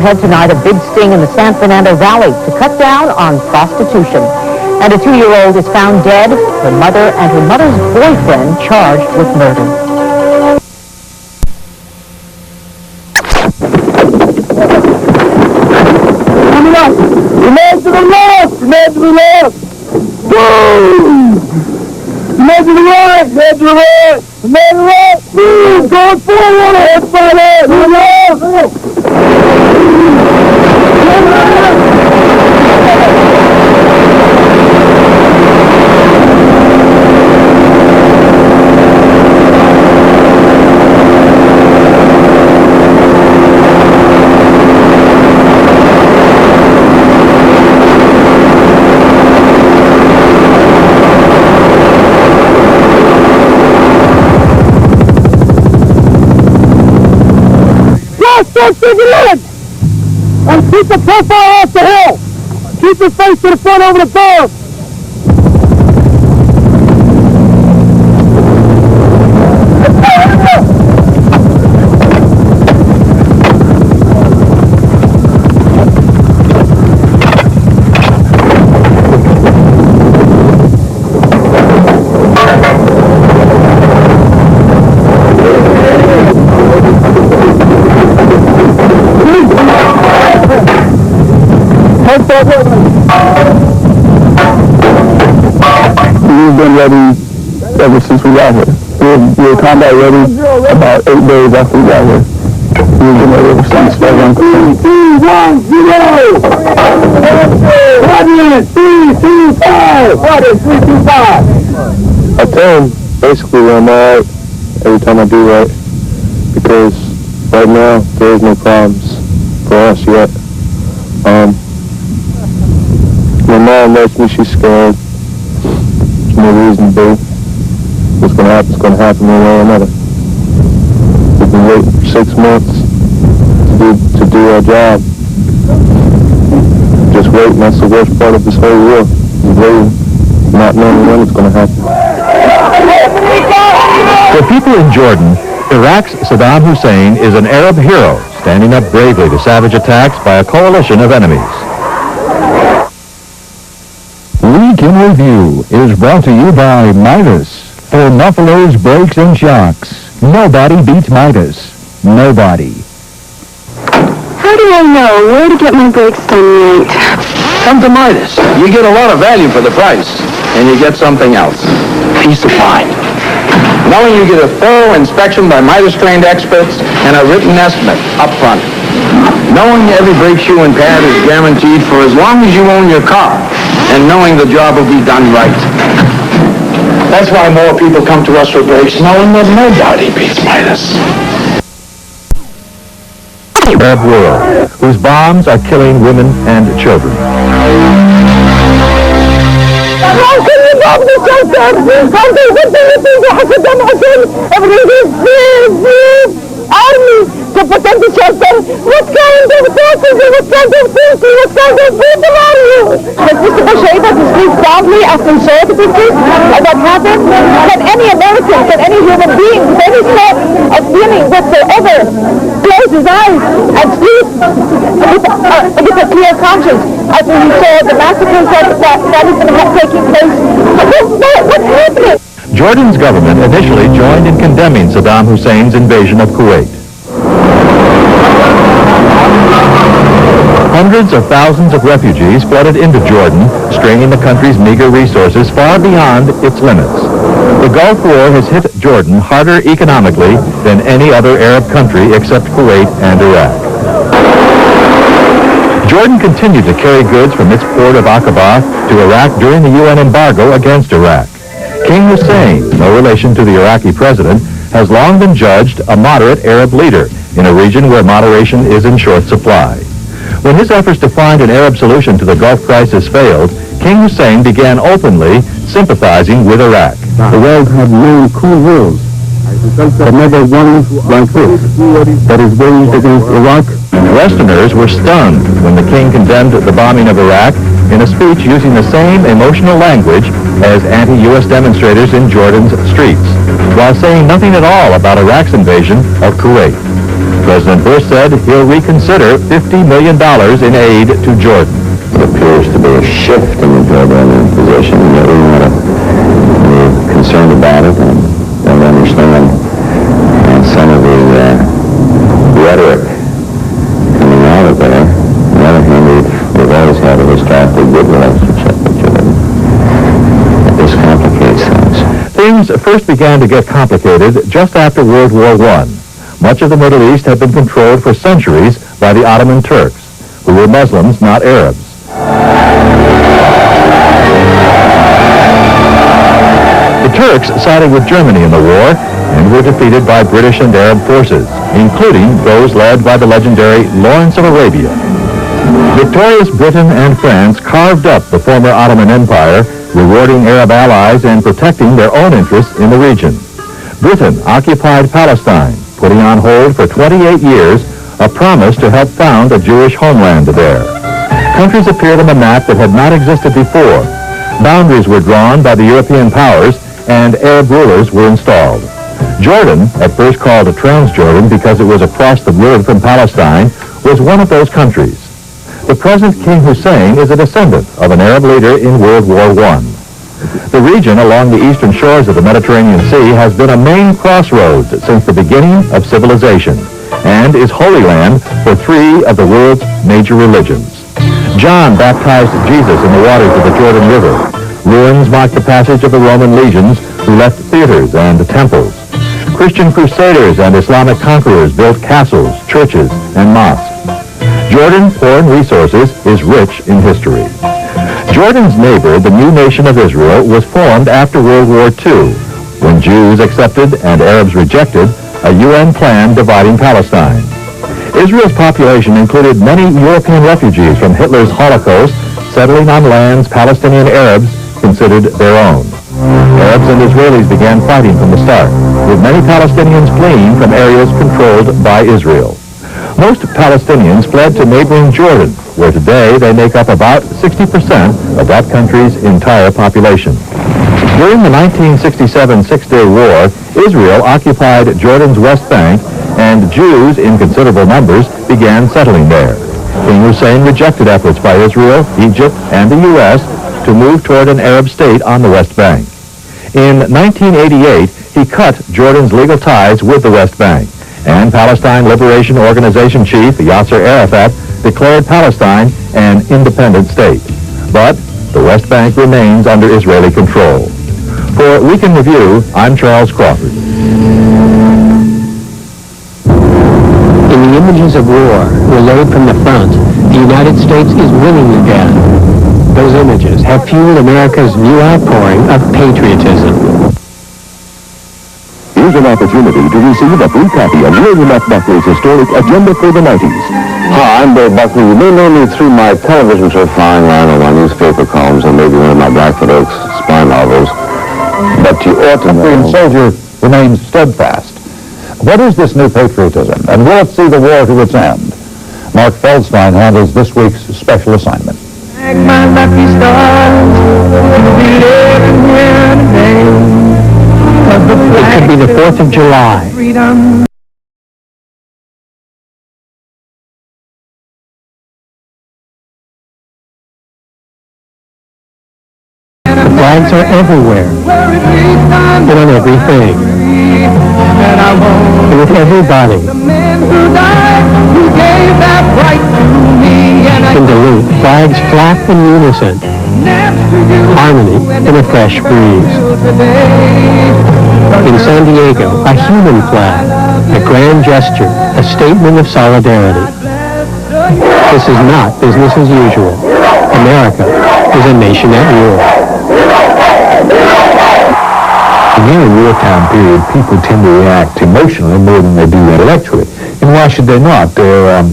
ahead tonight a big sting in the San Fernando Valley to cut down on prostitution. And a 2-year-old is found dead, her mother and her mother's boyfriend charged with murder. Coming up! Remain to the left! Remain to the left! Boom! Remain to the right! Remain to the right! Remain to the right! Boom! Going forward! Head by head! To the left! Start digging in! And keep the profile off the hill! Keep your face to the front over the berm! We've been ready ever since we got here. We were combat ready about 8 days after we got here. We've been ready ever since. 3, 2, 1, 0! 3, 2, 5! What is 3, 2, 5? I tell him basically when I'm alright every time I do right, because right now there is no problems for us yet. My mom lets me, she's scared. There's no reason to be. What's going to happen is going to happen one way or another. We've been waiting for 6 months to do our job. Just waiting, that's the worst part of this whole war. Is waiting, not knowing when it's going to happen. For people in Jordan, Iraq's Saddam Hussein is an Arab hero, standing up bravely to savage attacks by a coalition of enemies. Week in Review is brought to you by Midas. For mufflers, brakes, and shocks, nobody beats Midas. Nobody. How do I know where to get my brakes done right? Come to Midas. You get a lot of value for the price, and you get something else. Peace of mind. Knowing you get a thorough inspection by Midas-trained experts and a written estimate up front. Knowing every brake shoe and pad is guaranteed for as long as you own your car, and knowing the job will be done right. That's why more people come to us for brakes, knowing that nobody beats Midas. Arab world, whose bombs are killing women and children. How can you bomb the shelter? How can you do Saddam Hussein? Every army to protect the shelter. What kind of forces and what kind of things and what kind of people are you? Has Mr. Bush able to speak proudly after he saw the pictures of what happened? Can any American, can any human being with any sort of feeling whatsoever close his eyes and sleep with a clear conscience after he saw the massacres that is taking place? What's happening? Jordan's government initially joined in condemning Saddam Hussein's invasion of Kuwait. Hundreds of thousands of refugees flooded into Jordan, straining the country's meager resources far beyond its limits. The Gulf War has hit Jordan harder economically than any other Arab country except Kuwait and Iraq. Jordan continued to carry goods from its port of Aqaba to Iraq during the UN embargo against Iraq. King Hussein, no relation to the Iraqi president, has long been judged a moderate Arab leader in a region where moderation is in short supply. When his efforts to find an Arab solution to the Gulf crisis failed, King Hussein began openly sympathizing with Iraq. The world had known cool wars, but never one like this that is waged against Iraq. Westerners were stunned when the king condemned the bombing of Iraq in a speech using the same emotional language as anti-U.S. demonstrators in Jordan's streets, while saying nothing at all about Iraq's invasion of Kuwait. President Bush said he'll reconsider $50 million in aid to Jordan. It appears to be a shift in the Jordanian position, and that we want to be concerned about it and understand some of the rhetoric coming out of there. On the other hand, we've always had a historically good relationship with Jordan. This complicates things. Things first began to get complicated just after World War I. Much of the Middle East had been controlled for centuries by the Ottoman Turks, who were Muslims, not Arabs. The Turks sided with Germany in the war and were defeated by British and Arab forces, including those led by the legendary Lawrence of Arabia. Victorious Britain and France carved up the former Ottoman Empire, rewarding Arab allies and protecting their own interests in the region. Britain occupied Palestine, putting on hold for 28 years a promise to help found a Jewish homeland there. Countries appeared on the map that had not existed before. Boundaries were drawn by the European powers, and Arab rulers were installed. Jordan, at first called Transjordan because it was across the river from Palestine, was one of those countries. The present King Hussein is a descendant of an Arab leader in World War I. The region along the eastern shores of the Mediterranean Sea has been a main crossroads since the beginning of civilization and is Holy Land for three of the world's major religions. John baptized Jesus in the waters of the Jordan River. Ruins mark the passage of the Roman legions who left theaters and temples. Christian crusaders and Islamic conquerors built castles, churches, and mosques. Jordan, poor in resources, is rich in history. Jordan's neighbor, the new nation of Israel, was formed after World War II, when Jews accepted and Arabs rejected a UN plan dividing Palestine. Israel's population included many European refugees from Hitler's Holocaust, settling on lands Palestinian Arabs considered their own. Arabs and Israelis began fighting from the start, with many Palestinians fleeing from areas controlled by Israel. Most Palestinians fled to neighboring Jordan, where today they make up about 60% of that country's entire population. During the 1967 Six-Day War, Israel occupied Jordan's West Bank, and Jews in considerable numbers began settling there. King Hussein rejected efforts by Israel, Egypt, and the U.S. to move toward an Arab state on the West Bank. In 1988, he cut Jordan's legal ties with the West Bank, and Palestine Liberation Organization chief Yasser Arafat declared Palestine an independent state. But the West Bank remains under Israeli control. For Week in Review, I'm Charles Crawford. In the images of war relayed from the front, the United States is winning again. Those images have fueled America's new outpouring of patriotism. Here's an opportunity to receive a free copy of William F. Buckley's historic Agenda for the 90s. Hi, I'm Bill Buckley. You may know me through my television show Flying Line, or my newspaper columns, and maybe one of my Blackfoot Oaks spy novels. But you ought to know... The soldier remains steadfast. What is this new patriotism, and will it see the war to its end? Mark Feldstein handles this week's special assignment. My lucky stars, you'll be living here today. It could be the 4th of July. Freedom. The flags are everywhere, and on everything, and with everybody. In Duluth, flags flap in unison, harmony and a fresh breeze. In San Diego, a human flag, a grand gesture, a statement of solidarity. This is not business as usual. America is a nation at war. In a wartime period, people tend to react emotionally more than they do intellectually. And why should they not? There are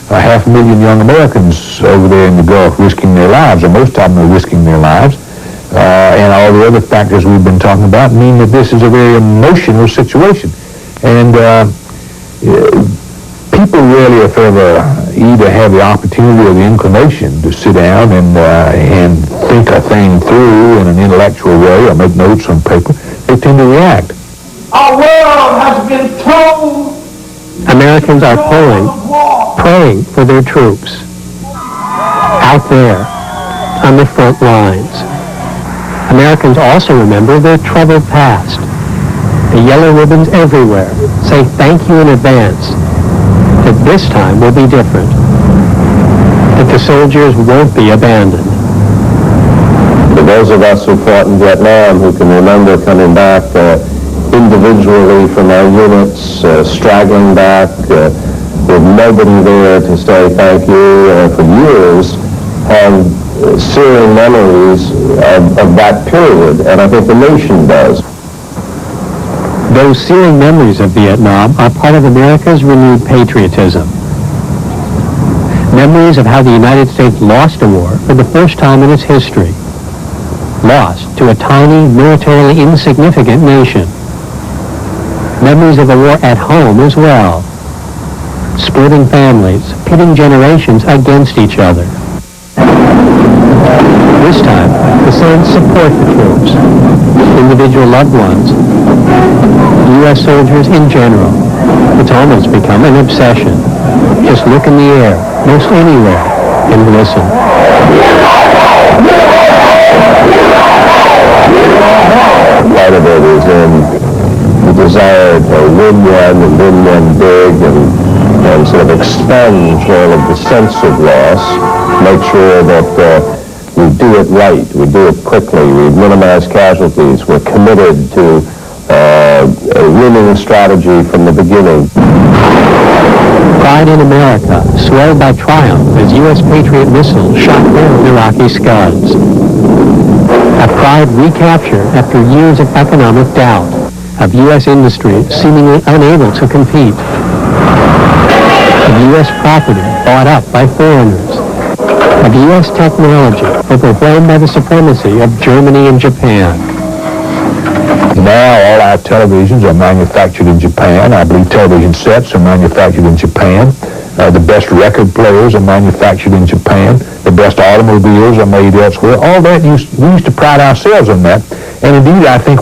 500,000 young Americans over there in the Gulf risking their lives, or most of them are risking their lives. And all the other factors we've been talking about mean that this is a very emotional situation. And people rarely, if ever, either have the opportunity or the inclination to sit down and think a thing through in an intellectual way or make notes on paper. They tend to react. Our world has been told Americans are praying for their troops out there on the front lines. Americans also remember their troubled past. The yellow ribbons everywhere say thank you in advance, that this time will be different, that the soldiers won't be abandoned. For those of us who fought in Vietnam who can remember coming back individually from our units, straggling back with nobody there to say thank you for years, have searing memories of that period, and I think the nation does. Those searing memories of Vietnam are part of America's renewed patriotism. Memories of how the United States lost a war for the first time in its history. Lost to a tiny, militarily insignificant nation. Memories of the war at home as well. Splitting families, pitting generations against each other. This time, the signs support the troops, individual loved ones, U.S. soldiers in general. It's almost become an obsession. Just look in the air, most anywhere, and listen. Part of it is in the desire to win one and win one big and sort of expunge all of the sense of loss, make sure that we do it right, we do it quickly, we minimize casualties, we're committed to a winning strategy from the beginning. Pride in America swelled by triumph as U.S. Patriot missiles shot down Iraqi Scuds. A pride recaptured after years of economic doubt, of U.S. industry seemingly unable to compete, of U.S. property bought up by foreigners, of U.S. technology overwhelmed by the supremacy of Germany and Japan. Now all our televisions are manufactured in Japan. I believe television sets are manufactured in Japan. The best record players are manufactured in Japan. The best automobiles are made elsewhere. All that, we used to pride ourselves on that. And indeed, I think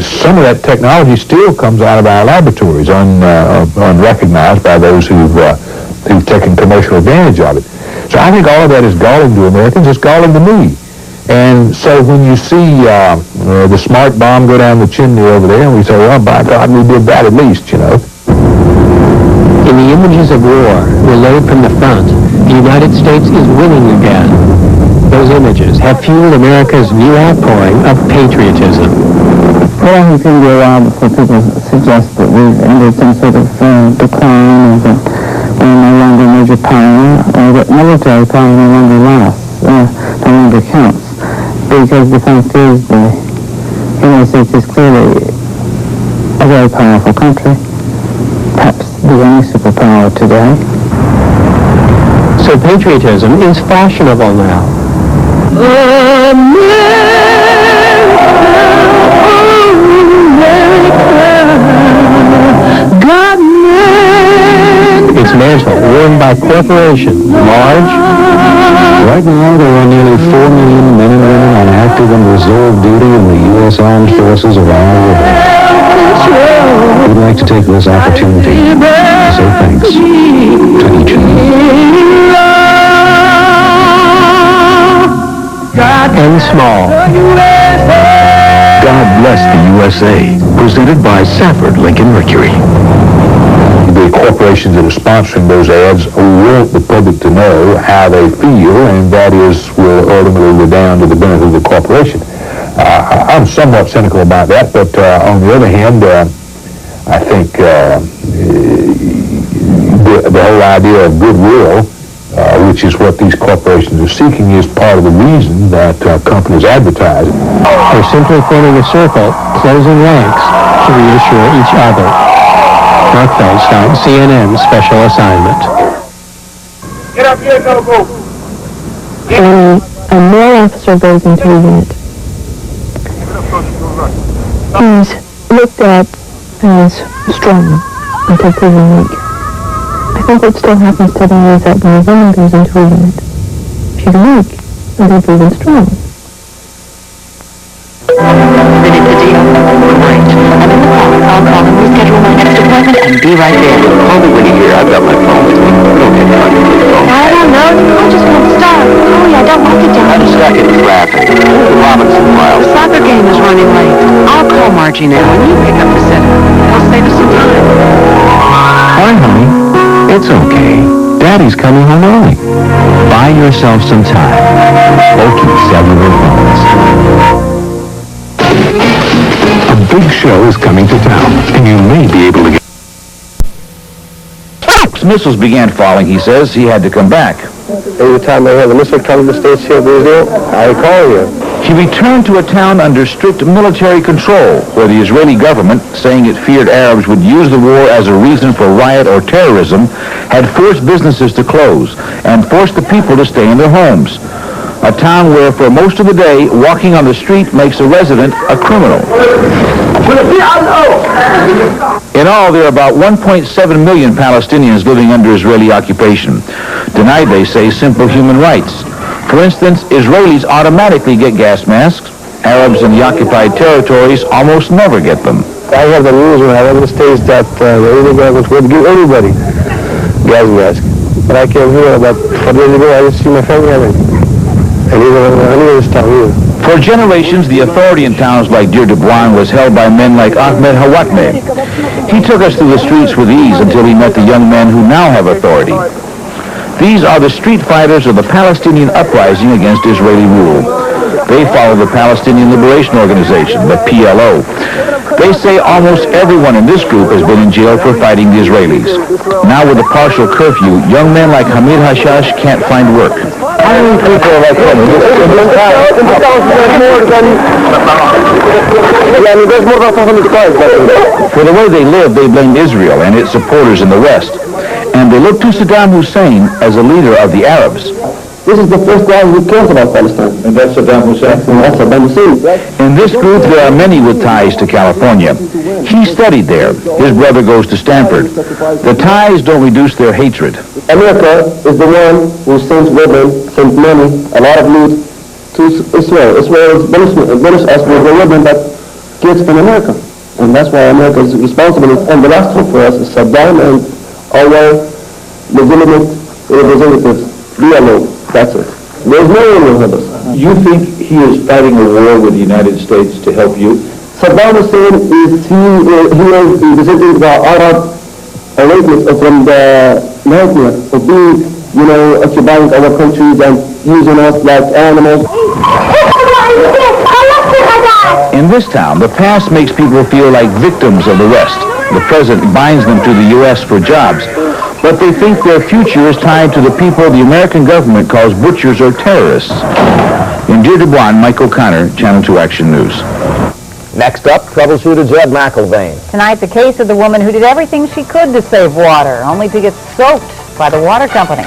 some of that technology still comes out of our laboratories, unrecognized by those who've taken commercial advantage of it. So I think all of that is galling to Americans. It's galling to me. And so when you see the smart bomb go down the chimney over there, and we say, well, by God, we did that at least, you know. In the images of war relayed from the front, the United States is winning again. Those images have fueled America's new outpouring of patriotism. Well, I think it's going to be a while before people suggest that we've ended some sort of decline, or that we're no longer a major power, or that military power no longer lasts, no longer counts. Because the fact is the United States is clearly a very powerful country, perhaps the only superpower today. So patriotism is fashionable now. Its mantle worn by corporations, large. Right now, there are nearly 4 million men and women on active and reserve duty in the U.S. Armed Forces around the world. We'd like to take this opportunity to say thanks to each of you. And small. God Bless the USA, presented by Safford Lincoln Mercury. The corporations that are sponsoring those ads want the public to know how they feel, and that will ultimately redound to the benefit of the corporation. I'm somewhat cynical about that, but on the other hand, I think the whole idea of goodwill, which is what these corporations are seeking, is part of the reason that companies advertise. They're simply forming a circle, closing ranks to reassure each other. Mark Feldstein, CNN Special Assignment. Get up here, go. When a male officer goes into a unit, he's looked at as strong until proven weak. I think what still happens today is that when a woman goes into a unit, she's weak until proven strong. Then it's the day of the night, and in the park, I'll call and reschedule my next appointment and be right there. Call me when you're here. I've got my phone with me. Don't take time to the phone. I don't know. I just won't stop. Chloe, I don't like it down I'm here. stuck in traffic. The Robinson Wild. The soccer game is running late. I'll call Margie now and you pick up the sitter. I'll save us some time. Hi, honey. It's okay. Daddy's coming home early. Buy yourself some time. Bulky cellular phones. A big show is coming to town, and you may be able to get... Missiles began falling, he says. He had to come back. Every time I hear the missile come to the States here, Israel, I call you. He returned to a town under strict military control, where the Israeli government, saying it feared Arabs would use the war as a reason for riot or terrorism, had forced businesses to close and forced the people to stay in their homes. A town where, for most of the day, walking on the street makes a resident a criminal. In all, there are about 1.7 million Palestinians living under Israeli occupation, denied, they say, simple human rights. For instance, Israelis automatically get gas masks. Arabs in the occupied territories almost never get them. I have the rules when I live in the States that the Israeli government would give everybody gas masks. But I came here about 4 days ago, I didn't see my family having. And even anywhere this town either. For generations, the authority in towns like Deir de Bouane was held by men like Ahmed Hawatmeh. He took us through the streets with ease until he met the young men who now have authority. These are the street fighters of the Palestinian uprising against Israeli rule. They follow the Palestinian Liberation Organization, the PLO. They say almost everyone in this group has been in jail for fighting the Israelis. Now with a partial curfew, young men like Hamid Hashash can't find work. How many people are like him? There's more than 500 cars. For the way they live, they blame Israel and its supporters in the West. And they look to Saddam Hussein as a leader of the Arabs. This is the first guy who cares about Palestine. And that's Saddam Hussein? And that's Saddam Hussein. In this group, there are many with ties to California. He studied there. His brother goes to Stanford. The ties don't reduce their hatred. America is the one who sends women, sends money, a lot of loot to Israel. Israel punishes us with the women that kids from America. And that's why America is responsible. And the last hope for us is Saddam and our legitimate representatives. Be alone. That's it. There's no one who will help us. You think he is fighting a war with the United States to help you? Saddam Hussein is visiting the Arab awakeness from the nightmare of being, occupying our countries and using us like animals. In this town, the past makes people feel like victims of the West. The president binds them to the U.S. for jobs. But they think their future is tied to the people the American government calls butchers or terrorists. In Deir de Bouane, Mike O'Connor, Channel 2 Action News. Next up, troubleshooter Jed McIlvaine. Tonight, the case of the woman who did everything she could to save water, only to get soaked by the water company.